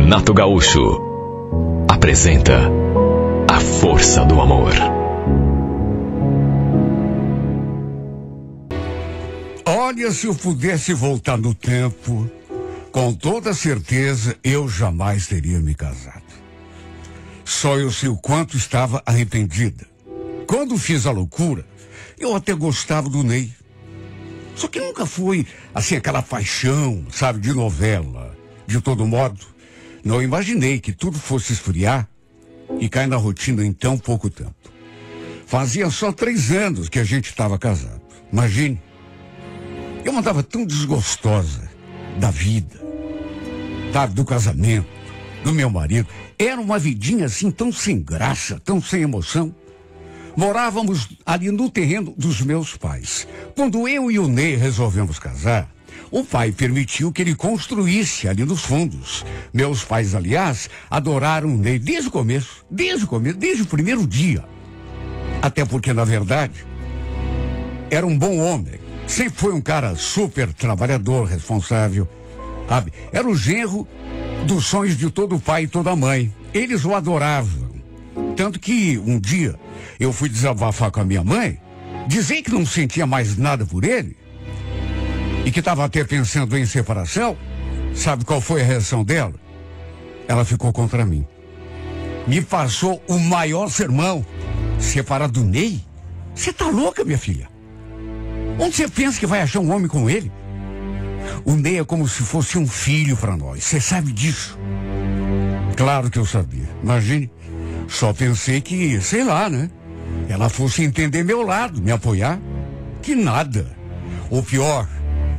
Renato Gaúcho apresenta A Força do Amor. Olha, se eu pudesse voltar no tempo, com toda certeza eu jamais teria me casado. Só eu sei o quanto estava arrependida. Quando fiz a loucura, eu até gostava do Ney. Só que nunca foi, assim, aquela paixão, sabe, de novela. De todo modo, não imaginei que tudo fosse esfriar e cair na rotina em tão pouco tempo. Fazia só 3 anos que a gente estava casado. Imagine, eu andava tão desgostosa da vida, sabe, do casamento, do meu marido. Era uma vidinha assim tão sem graça, tão sem emoção. Morávamos ali no terreno dos meus pais. Quando eu e o Ney resolvemos casar, o pai permitiu que ele construísse ali nos fundos. Meus pais, aliás, adoraram o Ney desde o começo, desde o primeiro dia. Até porque, na verdade, era um bom homem. Sempre foi um cara super trabalhador, responsável, sabe? Era o genro dos sonhos de todo pai e toda mãe. Eles o adoravam. Tanto que um dia eu fui desabafar com a minha mãe, dizer que não sentia mais nada por ele e que estava até pensando em separação. Sabe qual foi a reação dela? Ela ficou contra mim. Me passou o maior sermão. Separar do Ney? Você tá louca, minha filha? Onde você pensa que vai achar um homem como ele? O Ney é como se fosse um filho para nós. Você sabe disso? Claro que eu sabia. Imagine. Só pensei que, sei lá, né? Ela fosse entender meu lado, me apoiar. Que nada. O pior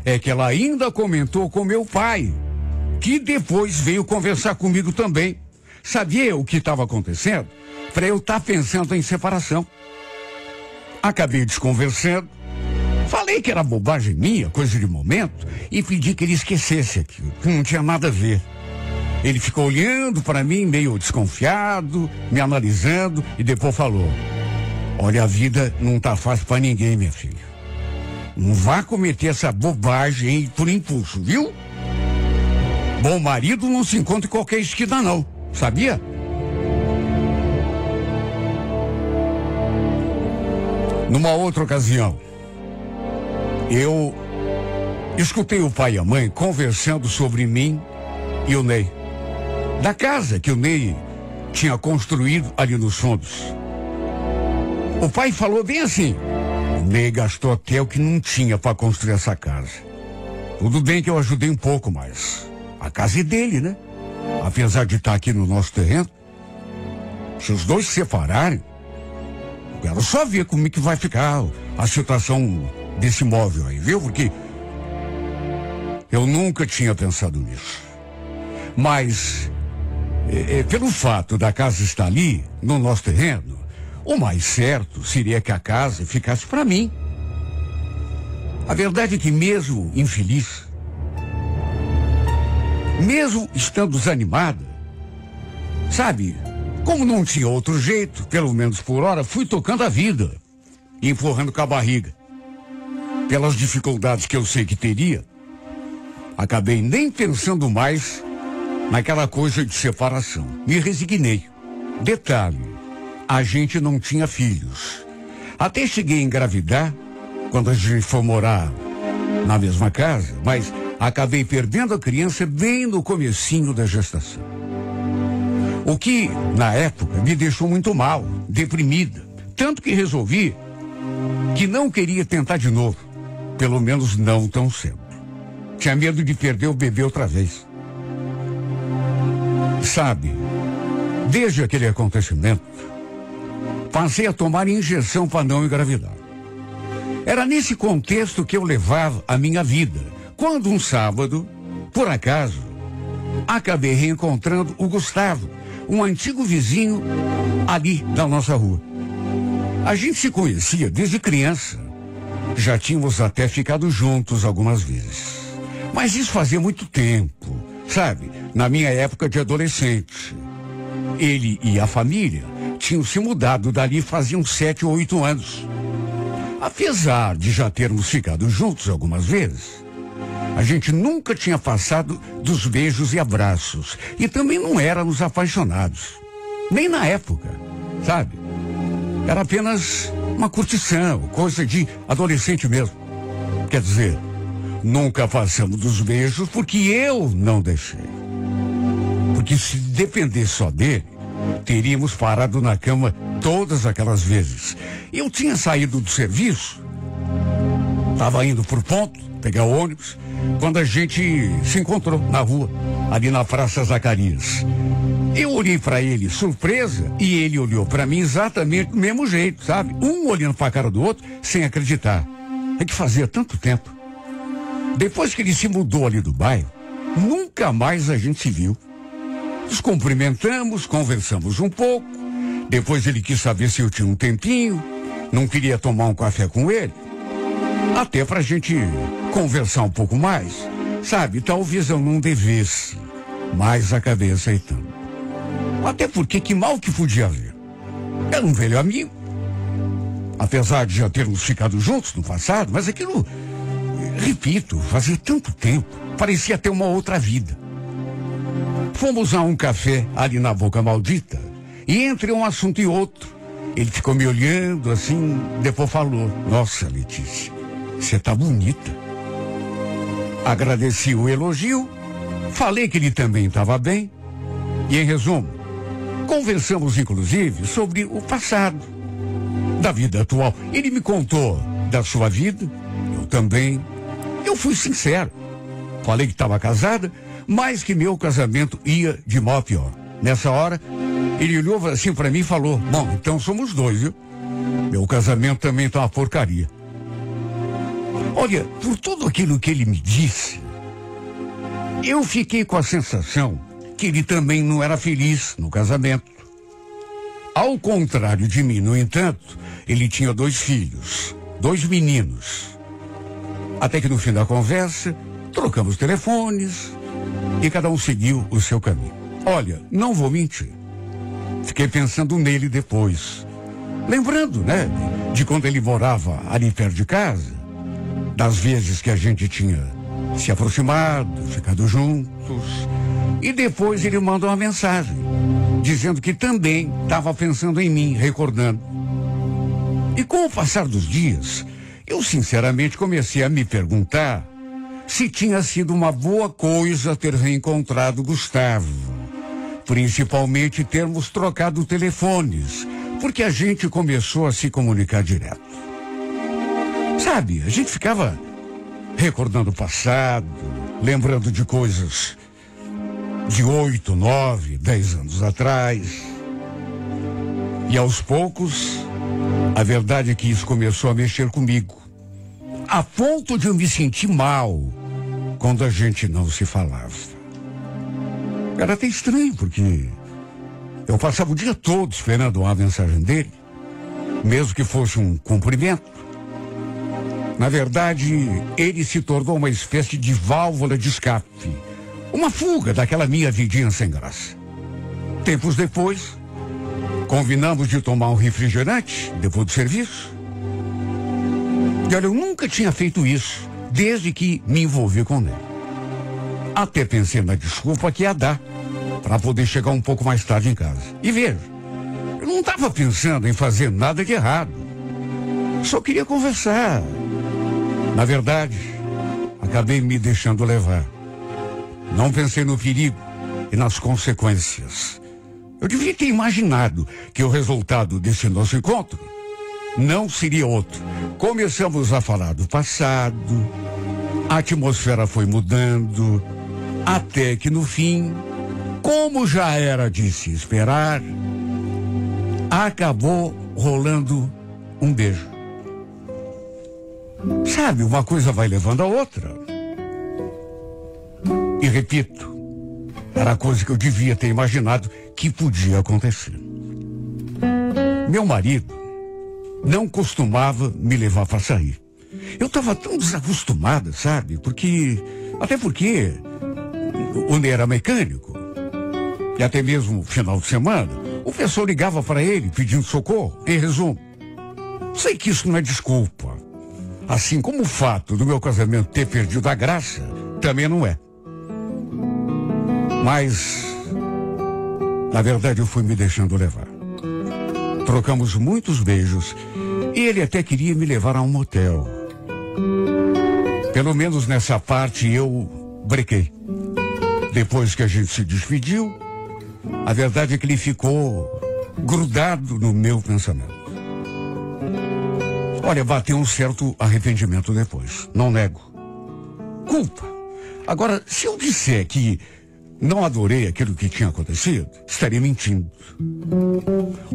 é que ela ainda comentou com meu pai, que depois veio conversar comigo também. Sabia o que estava acontecendo? Para eu estar pensando em separação. Acabei desconversando. Falei que era bobagem minha, coisa de momento, e pedi que ele esquecesse aquilo, que não tinha nada a ver. Ele ficou olhando para mim, meio desconfiado, me analisando, e depois falou: olha, a vida não tá fácil para ninguém, minha filha. Não vá cometer essa bobagem aí por impulso, viu? Bom marido não se encontra em qualquer esquina, não. Sabia? Numa outra ocasião, eu escutei o pai e a mãe conversando sobre mim e o Ney. Da casa que o Ney tinha construído ali nos fundos. O pai falou bem assim: o Ney gastou até o que não tinha para construir essa casa. Tudo bem que eu ajudei um pouco, mas a casa é dele, né? Apesar de estar aqui no nosso terreno. Se os dois se separarem, eu quero só ver como é que vai ficar a situação desse imóvel aí, viu? Porque eu nunca tinha pensado nisso. Mas pelo fato da casa estar ali, no nosso terreno, o mais certo seria que a casa ficasse para mim. A verdade é que mesmo infeliz, mesmo estando desanimada, sabe, como não tinha outro jeito, pelo menos por hora, fui tocando a vida, empurrando com a barriga. Pelas dificuldades que eu sei que teria, acabei nem pensando mais naquela coisa de separação. Me resignei. Detalhe, a gente não tinha filhos. Até cheguei a engravidar quando a gente foi morar na mesma casa, mas acabei perdendo a criança bem no comecinho da gestação. O que, na época, me deixou muito mal, deprimida. Tanto que resolvi que não queria tentar de novo. Pelo menos não tão cedo. Tinha medo de perder o bebê outra vez. Sabe, desde aquele acontecimento, passei a tomar injeção para não engravidar. Era nesse contexto que eu levava a minha vida, quando um sábado, por acaso, acabei reencontrando o Gustavo, um antigo vizinho ali da nossa rua. A gente se conhecia desde criança. Já tínhamos até ficado juntos algumas vezes. Mas isso fazia muito tempo, sabe? Na minha época de adolescente. Ele e a família tinham se mudado dali faziam 7 ou 8 anos. Apesar de já termos ficado juntos algumas vezes, A gente nunca tinha passado dos beijos e abraços. E também não éramos apaixonados. Nem na época, sabe? Era apenas uma curtição, coisa de adolescente mesmo. Quer dizer, nunca passamos dos beijos porque eu não deixei. Porque se dependesse só dele, teríamos parado na cama todas aquelas vezes. Eu tinha saído do serviço, estava indo por ponto, pegar o ônibus, quando a gente se encontrou na rua, ali na Praça Zacarias. Eu olhei para ele surpresa e ele olhou para mim exatamente do mesmo jeito, sabe? Um olhando para a cara do outro sem acreditar. É que fazia tanto tempo. Depois que ele se mudou ali do bairro, nunca mais a gente se viu. Nos cumprimentamos, conversamos um pouco. Depois ele quis saber se eu tinha um tempinho. Não queria tomar um café com ele. Até pra gente conversar um pouco mais. Sabe, talvez eu não devesse. Mas acabei aceitando. Até porque que mal que podia haver. Era um velho amigo. Apesar de já termos ficado juntos no passado, mas aquilo, repito, fazia tanto tempo. Parecia ter uma outra vida. Fomos a um café ali na Boca Maldita e entre um assunto e outro, ele ficou me olhando assim, depois falou: "Nossa, Letícia, você tá bonita." Agradeci o elogio, falei que ele também estava bem e, em resumo, conversamos inclusive sobre o passado, da vida atual. Ele me contou da sua vida, eu também. Eu fui sincero, falei que estava casada, mas que meu casamento ia de mal a pior. Nessa hora, ele olhou assim para mim e falou: "Bom, então somos dois, viu? Meu casamento também tá uma porcaria." Olha, por tudo aquilo que ele me disse, eu fiquei com a sensação que ele também não era feliz no casamento. Ao contrário de mim, no entanto, ele tinha 2 filhos, 2 meninos. Até que no fim da conversa, trocamos telefones e cada um seguiu o seu caminho. Olha, não vou mentir. Fiquei pensando nele depois. Lembrando, né, de quando ele morava ali perto de casa, das vezes que a gente tinha se aproximado, ficado juntos. E depois ele mandou uma mensagem, dizendo que também estava pensando em mim, recordando. E com o passar dos dias, eu sinceramente comecei a me perguntar se tinha sido uma boa coisa ter reencontrado Gustavo. Principalmente termos trocado telefones, porque a gente começou a se comunicar direto. Sabe, a gente ficava recordando o passado, lembrando de coisas de 8, 9, 10 anos atrás. E aos poucos, a verdade é que isso começou a mexer comigo, a ponto de eu me sentir mal quando a gente não se falava. Era até estranho, porque eu passava o dia todo esperando uma mensagem dele, mesmo que fosse um cumprimento. Na verdade, ele se tornou uma espécie de válvula de escape, uma fuga daquela minha vidinha sem graça. Tempos depois, combinamos de tomar um refrigerante depois do serviço. E olha, eu nunca tinha feito isso desde que me envolvi com ele. Até pensei na desculpa que ia dar para poder chegar um pouco mais tarde em casa. E veja, eu não estava pensando em fazer nada de errado. Só queria conversar. Na verdade, acabei me deixando levar. Não pensei no perigo e nas consequências. Eu devia ter imaginado que o resultado desse nosso encontro não seria outro. Começamos a falar do passado, a atmosfera foi mudando, até que no fim, como já era de se esperar, acabou rolando um beijo. Sabe, uma coisa vai levando a outra. E repito, era coisa que eu devia ter imaginado que podia acontecer. Meu marido não costumava me levar para sair. Eu estava tão desacostumada, sabe? Até porque o Ney era mecânico. E até mesmo final de semana, o pessoal ligava para ele pedindo socorro. Em resumo, sei que isso não é desculpa. Assim como o fato do meu casamento ter perdido a graça, também não é. Mas, na verdade, eu fui me deixando levar. Trocamos muitos beijos e ele até queria me levar a um motel. Pelo menos nessa parte eu brequei. Depois que a gente se despediu, a verdade é que ele ficou grudado no meu pensamento. Olha, bateu um certo arrependimento depois, não nego. Culpa. Agora, se eu disser que não adorei aquilo que tinha acontecido, estaria mentindo.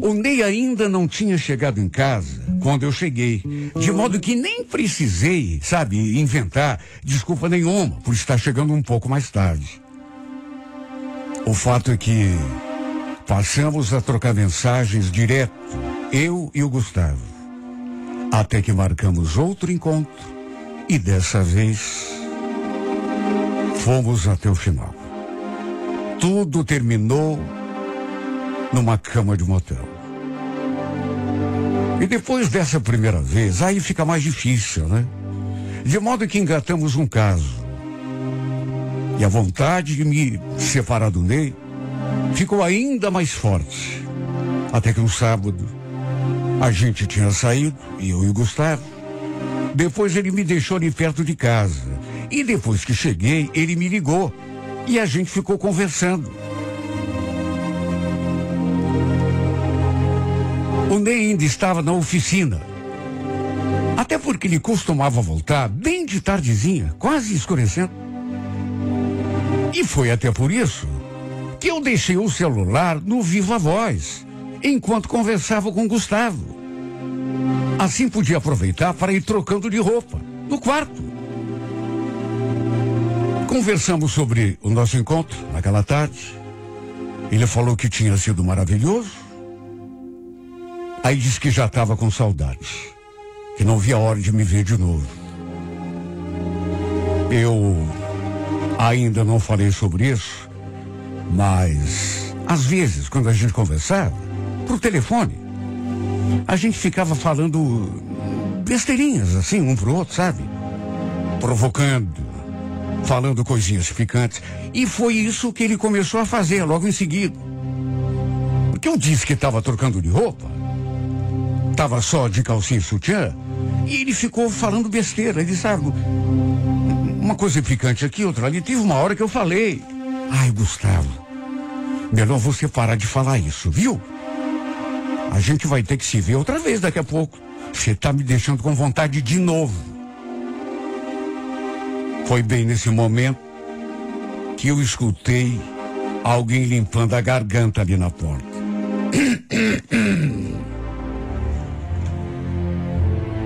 O Ney ainda não tinha chegado em casa quando eu cheguei, de modo que nem precisei, sabe, inventar desculpa nenhuma por estar chegando um pouco mais tarde. O fato é que passamos a trocar mensagens direto, eu e o Gustavo, até que marcamos outro encontro e dessa vez fomos até o final. Tudo terminou numa cama de motel. E depois dessa primeira vez, aí fica mais difícil, né? De modo que engatamos um caso. E a vontade de me separar do Ney ficou ainda mais forte. Até que um sábado, a gente tinha saído, eu e o Gustavo. Depois ele me deixou ali perto de casa. E depois que cheguei, ele me ligou. E a gente ficou conversando. O Ney ainda estava na oficina. Até porque ele costumava voltar bem de tardezinha, quase escurecendo. E foi até por isso que eu deixei o celular no viva voz, enquanto conversava com o Gustavo. Assim podia aproveitar para ir trocando de roupa, no quarto. Conversamos sobre o nosso encontro naquela tarde. Ele falou que tinha sido maravilhoso. Aí disse que já estava com saudades, que não via a hora de me ver de novo. Eu ainda não falei sobre isso, mas às vezes, quando a gente conversava, por telefone, a gente ficava falando besteirinhas assim, um pro outro, sabe? Provocando, falando coisinhas picantes. E foi isso que ele começou a fazer logo em seguida. Porque eu disse que estava trocando de roupa, estava só de calcinha e sutiã, e ele ficou falando besteira. Ele sabe, uma coisa picante aqui, outra ali. Teve uma hora que eu falei: ai, Gustavo, melhor você parar de falar isso, viu? A gente vai ter que se ver outra vez daqui a pouco. Você está me deixando com vontade de novo. Foi bem nesse momento que eu escutei alguém limpando a garganta ali na porta.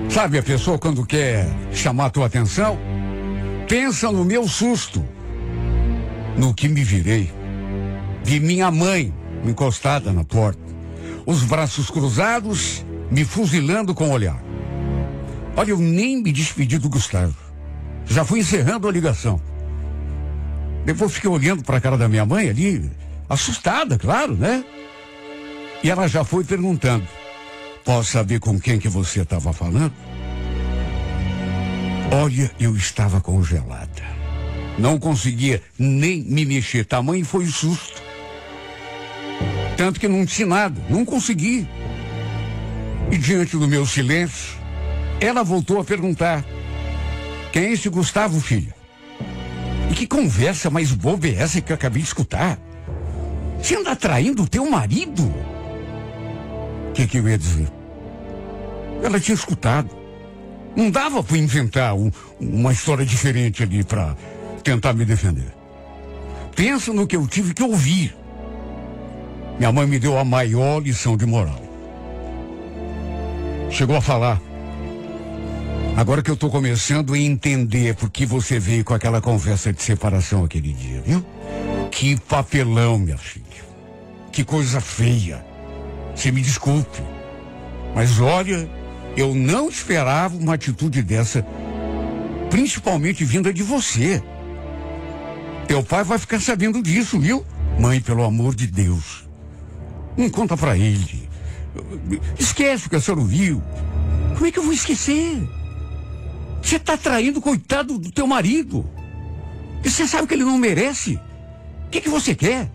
Sabe a pessoa quando quer chamar a tua atenção? Pensa no meu susto. No que me virei. Vi minha mãe encostada na porta, os braços cruzados, me fuzilando com o olhar. Olha, eu nem me despedi do Gustavo. Já fui encerrando a ligação. Depois fiquei olhando para a cara da minha mãe ali, assustada, claro, né? E ela já foi perguntando: posso saber com quem que você estava falando? Olha, eu estava congelada. Não conseguia nem me mexer. Tamanho foi o susto. Tanto que não disse nada. Não consegui. E diante do meu silêncio, ela voltou a perguntar: quem é esse Gustavo, filha? E que conversa mais boba é essa que eu acabei de escutar? Você anda traindo o teu marido? O que eu ia dizer? Ela tinha escutado. Não dava para inventar uma história diferente ali para tentar me defender. Pensa no que eu tive que ouvir. Minha mãe me deu a maior lição de moral. Chegou a falar: agora que eu estou começando a entender por que você veio com aquela conversa de separação aquele dia, viu? Que papelão, minha filha. Que coisa feia. Você me desculpe. Mas olha, eu não esperava uma atitude dessa, principalmente vinda de você. Teu pai vai ficar sabendo disso, viu? Mãe, pelo amor de Deus, não conta pra ele. Esquece o que a senhora ouviu. Como é que eu vou esquecer? Você tá traindo o coitado do teu marido. E você sabe que ele não merece. O que você quer?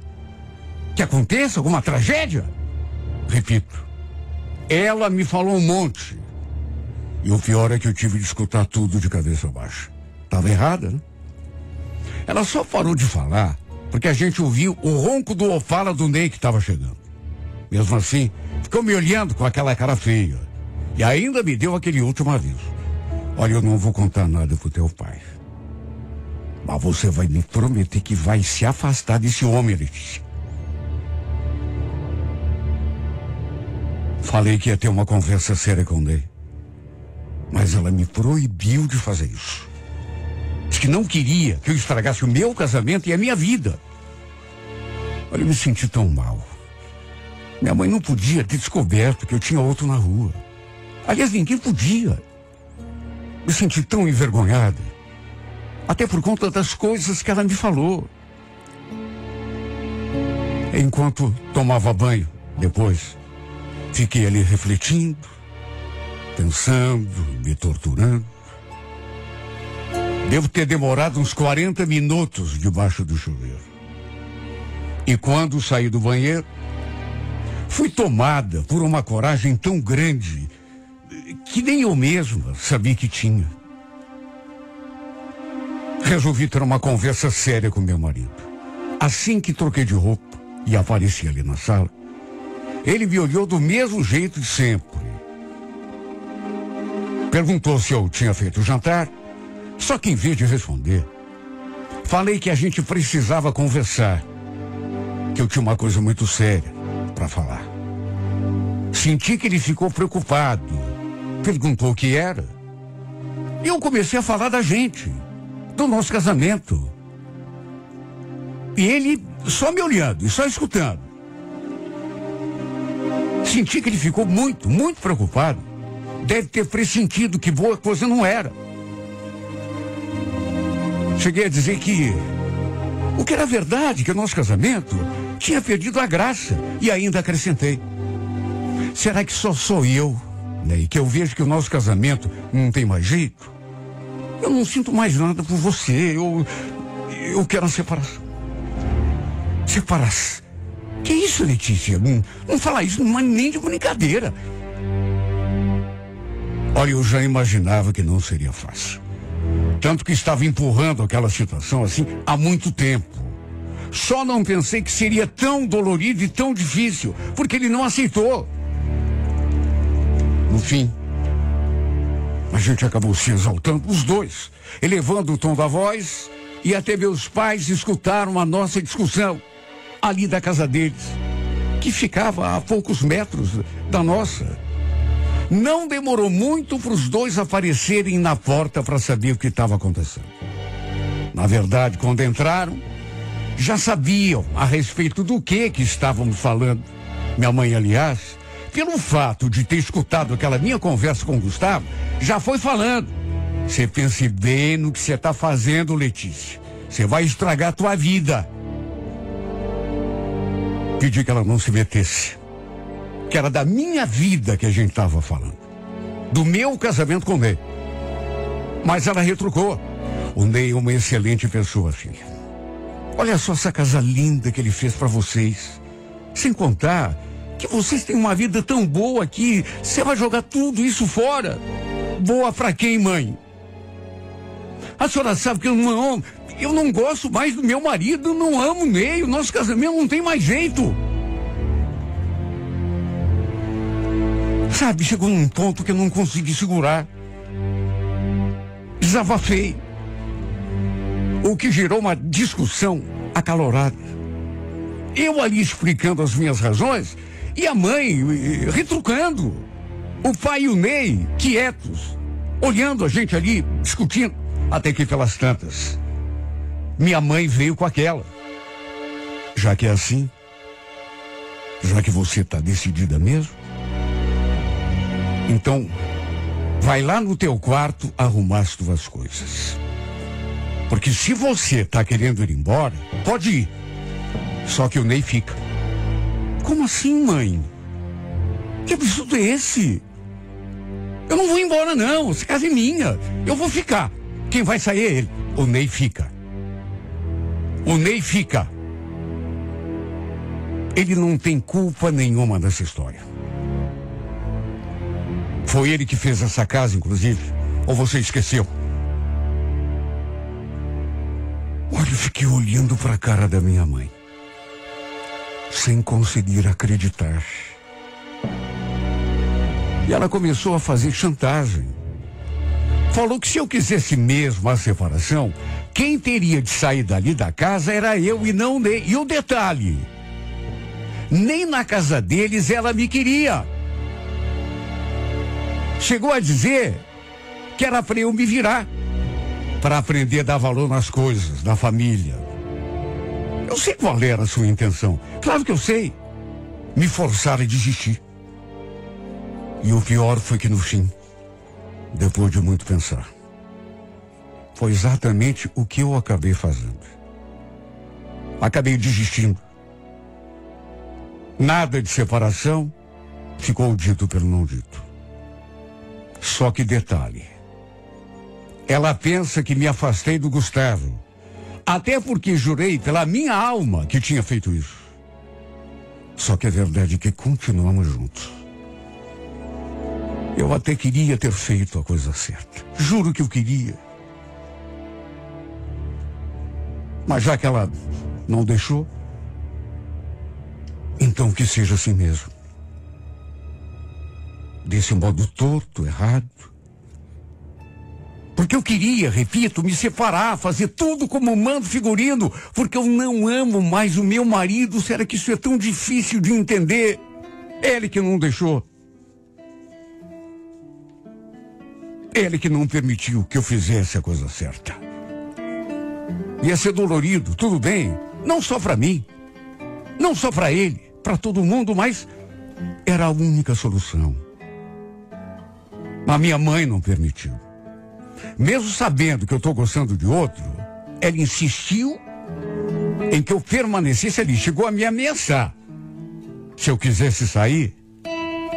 Que aconteça alguma tragédia? Repito, ela me falou um monte. E o pior é que eu tive de escutar tudo de cabeça baixa. Estava errada, né? Ela só parou de falar porque a gente ouviu o ronco do Opala do Ney que estava chegando. Mesmo assim, ficou me olhando com aquela cara feia. E ainda me deu aquele último aviso. Olha, eu não vou contar nada pro teu pai. Mas você vai me prometer que vai se afastar desse homem, Letícia. Falei que ia ter uma conversa séria com o Ney. Mas ela me proibiu de fazer isso. Diz que não queria que eu estragasse o meu casamento e a minha vida. Olha, eu me senti tão mal. Minha mãe não podia ter descoberto que eu tinha outro na rua. Aliás, ninguém podia. Me senti tão envergonhada. Até por conta das coisas que ela me falou. Enquanto tomava banho, depois, fiquei ali refletindo, pensando, me torturando. Devo ter demorado uns 40 minutos debaixo do chuveiro. E quando saí do banheiro, fui tomada por uma coragem tão grande que nem eu mesma sabia que tinha. Resolvi ter uma conversa séria com meu marido. Assim que troquei de roupa e apareci ali na sala, ele me olhou do mesmo jeito de sempre. Perguntou se eu tinha feito o jantar, só que em vez de responder, falei que a gente precisava conversar, que eu tinha uma coisa muito séria para falar. Senti que ele ficou preocupado, perguntou o que era, e eu comecei a falar da gente, do nosso casamento. E ele só me olhando e só escutando. Senti que ele ficou muito, muito preocupado. Deve ter pressentido que boa coisa não era. Cheguei a dizer que o que era verdade, que o nosso casamento tinha perdido a graça. E ainda acrescentei: será que só sou eu, né, e que eu vejo que o nosso casamento não tem mais jeito? Eu não sinto mais nada por você. Eu quero uma separação. Separação? Que isso, Letícia? Não fala isso, não é nem de brincadeira. Olha, eu já imaginava que não seria fácil. Tanto que estava empurrando aquela situação assim há muito tempo. Só não pensei que seria tão dolorido e tão difícil, porque ele não aceitou. No fim, a gente acabou se exaltando, os dois, elevando o tom da voz, e até meus pais escutaram a nossa discussão ali da casa deles, que ficava a poucos metros da nossa. Não demorou muito para os dois aparecerem na porta para saber o que estava acontecendo. Na verdade, quando entraram, já sabiam a respeito do que estávamos falando. Minha mãe, aliás, pelo fato de ter escutado aquela minha conversa com o Gustavo, já foi falando: você pense bem no que você está fazendo, Letícia. Você vai estragar a tua vida. Pedi que ela não se metesse. Que era da minha vida que a gente estava falando. Do meu casamento com o Ney. Mas ela retrucou: o Ney é uma excelente pessoa, filha. Olha só essa casa linda que ele fez para vocês. Sem contar que vocês têm uma vida tão boa que você vai jogar tudo isso fora. Boa pra quem, mãe? A senhora sabe que eu não gosto mais do meu marido, eu não amo o Ney, o nosso casamento não tem mais jeito. Sabe, chegou num ponto que eu não consegui segurar. Desabafei. O que gerou uma discussão acalorada. Eu ali explicando as minhas razões e a mãe retrucando. O pai e o Ney quietos, olhando a gente ali, discutindo. Até que pelas tantas, minha mãe veio com aquela: já que é assim, já que você está decidida mesmo, então vai lá no teu quarto arrumar as tuas coisas. Porque se você está querendo ir embora, pode ir. Só que o Ney fica. Como assim, mãe? Que absurdo é esse? Eu não vou embora, não. Essa casa é minha. Eu vou ficar. Quem vai sair é ele. O Ney fica. O Ney fica. Ele não tem culpa nenhuma nessa história. Foi ele que fez essa casa, inclusive. Ou você esqueceu? Olha, eu fiquei olhando para a cara da minha mãe, sem conseguir acreditar. E ela começou a fazer chantagem. Falou que se eu quisesse mesmo a separação, quem teria de sair dali da casa era eu e não Ney. E o detalhe, nem na casa deles ela me queria. Chegou a dizer que era para eu me virar, para aprender a dar valor nas coisas, na família. Eu sei qual era a sua intenção. Claro que eu sei. Me forçaram a desistir. E o pior foi que no fim, depois de muito pensar, foi exatamente o que eu acabei fazendo. Acabei desistindo. Nada de separação, ficou dito pelo não dito. Só que detalhe, ela pensa que me afastei do Gustavo, até porque jurei pela minha alma que tinha feito isso. Só que a verdade é que continuamos juntos. Eu até queria ter feito a coisa certa. Juro que eu queria. Mas já que ela não deixou, então que seja assim mesmo. Desse modo torto, errado. Porque eu queria, repito, me separar, fazer tudo como manda o figurino, porque eu não amo mais o meu marido. Será que isso é tão difícil de entender? Ele que não deixou. Ele que não permitiu que eu fizesse a coisa certa. Ia ser dolorido, tudo bem, não só para mim, não só para ele, para todo mundo, mas era a única solução. A minha mãe não permitiu. Mesmo sabendo que eu estou gostando de outro, ela insistiu em que eu permanecesse ali. Chegou a me ameaçar. Se eu quisesse sair,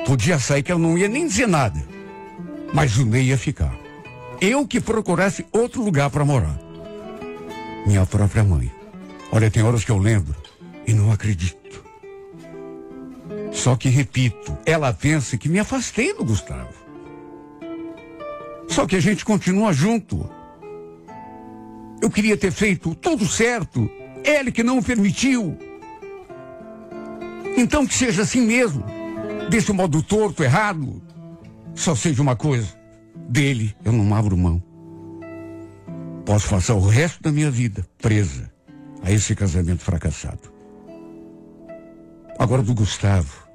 podia sair, que ela não ia nem dizer nada. Mas o Ney ia ficar. Eu que procurasse outro lugar para morar. Minha própria mãe. Olha, tem horas que eu lembro e não acredito. Só que, repito, ela pensa que me afastei do Gustavo. Só que a gente continua junto. Eu queria ter feito tudo certo. Ele que não permitiu. Então que seja assim mesmo. Desse modo torto, errado. Só sei de uma coisa. Dele eu não abro mão. Posso passar o resto da minha vida presa a esse casamento fracassado. Agora do Gustavo,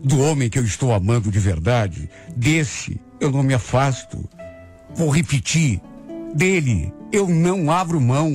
do homem que eu estou amando de verdade, desse eu não me afasto. Vou repetir, dele eu não abro mão.